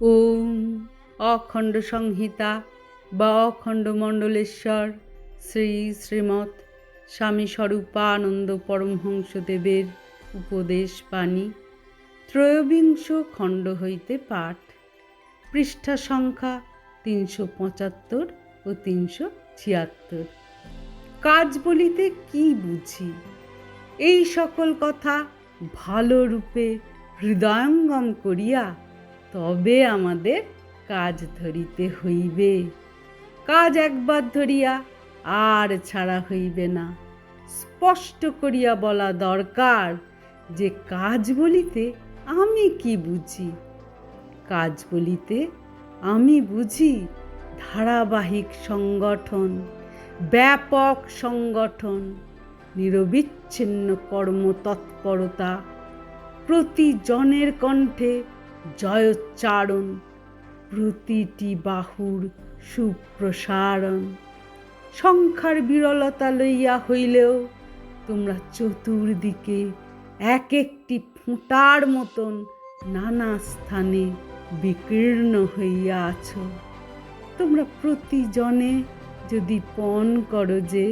ওম অখণ্ড সংহিতা বা অখণ্ড মণ্ডলেশ্বর শ্রী শ্রীমৎ স্বামী স্বরূপানন্দ পরমহংসদেবের উপদেশ বাণী ত্রয়োবিংশ খণ্ড হইতে পাঠ। পৃষ্ঠা সংখ্যা 375 ও 376। কাজ বলিতে কি বুঝি? এই সকল কথা ভালো রূপে হৃদয়ঙ্গম করিয়া তবে আমাদের কাজ ধরিতে হইবে। কাজ একবার ধরিয়া আর ছাড়া হইবে না। স্পষ্ট করিয়া বলা দরকার যে কাজ বলিতে আমি কি বুঝি। কাজ বলিতে আমি বুঝি ধারাবাহিক সংগঠন, ব্যাপক সংগঠন, নিরবিচ্ছিন্ন কর্মতৎপরতা, প্রতিজনের কণ্ঠে জয়োচ্চারণ, প্রতিটি বাহুর সুপ্রসারণ। সংখ্যার বিরলতা লইয়া হইলেও তোমরা চতুর্দিকে এক একটি ফোঁটার মতন নানা স্থানে বিকীর্ণ হইয়া আছো। তোমরা প্রতিজনে যদি পণ করো যে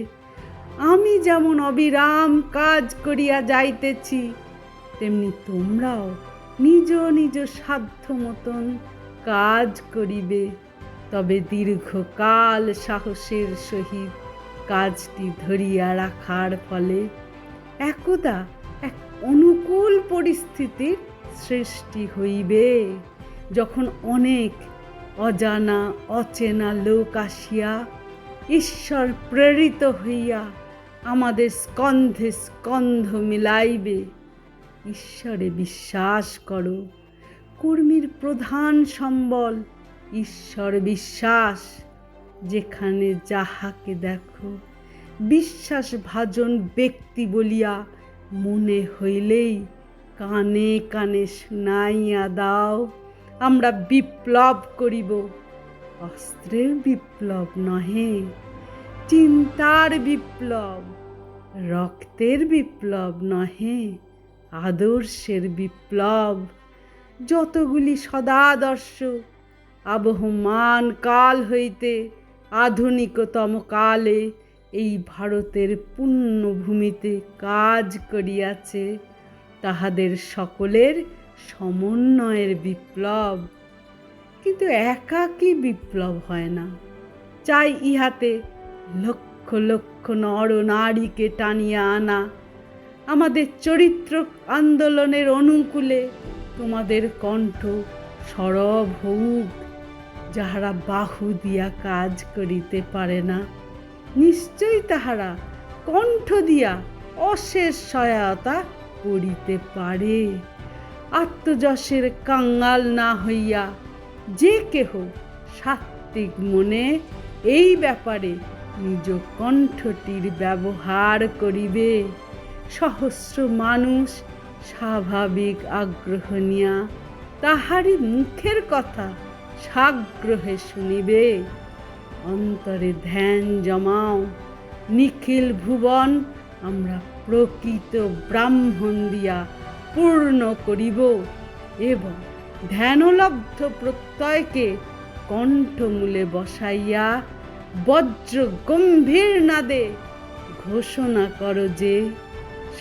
আমি যেমন অবিরাম কাজ করিয়া যাইতেছি, তেমনি তোমরাও নিজ নিজ সাধ্য মতন কাজ করিবে, তবে দীর্ঘকাল সাহসের সহিত কাজটি ধরিয়া রাখার ফলে একদা এক অনুকূল পরিস্থিতির সৃষ্টি হইবে, যখন অনেক অজানা অচেনা লোক আসিয়া ঈশ্বর প্রেরিত হইয়া আমাদের স্কন্ধে স্কন্ধ মিলাইবে। ঈশ্বরে বিশ্বাস করো। কর্মীর প্রধান সম্বল ঈশ্বর বিশ্বাস। যেখানে যাহাকে দেখো বিশ্বাসভাজন ব্যক্তি বলিয়া মনে হইলেই কানে কানে শুনাইয়া দাও, আমরা বিপ্লব করিব। অস্ত্রের বিপ্লব নহে, চিন্তার বিপ্লব। রক্তের বিপ্লব নহে, আদর্শের বিপ্লব। যতগুলি সদাদর্শ আবহমান কাল হইতে আধুনিকতম কালে এই ভারতের পুণ্যভূমিতে কাজ করিয়াছে, তাহাদের সকলের সমন্বয়ের বিপ্লব। কিন্তু একাকী বিপ্লব হয় না, চাই ইহাতে লক্ষ লক্ষ নর নারীকে টানিয়া আনা। আমাদের চরিত্র আন্দোলনের অনুকূলে তোমাদের কণ্ঠ সরব হউক। যাহারা বাহু দিয়া কাজ করিতে পারে না, নিশ্চয়ই তাহারা কণ্ঠ দিয়া অশেষ সহায়তা করিতে পারে। আত্মযশের কাঙ্গাল না হইয়া যে কেহ সাত্ত্বিক মনে এই ব্যাপারে নিজ কণ্ঠটির ব্যবহার করিবে। সহস্র মানুষ স্বাভাবিক আগ্রহ নিয়া তাহারই মুখের কথা সাগ্রহে শুনিবে। অন্তরে ধ্যান জমাও। নিখিল ভুবন আমরা প্রকৃত ব্রাহ্মণ দিয়া পূর্ণ করিব এবং ধ্যানলব্ধ প্রত্যয়কে কণ্ঠমূলে বসাইয়া বজ্র গম্ভীর নাদে ঘোষণা করো যে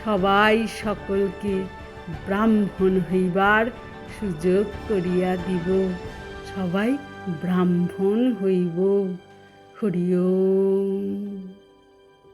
সবাই সকলকে ব্রাহ্মণ হইবার সুযোগ করিয়া দিব। সবাই ব্রাহ্মণ হইব। হরি ওম।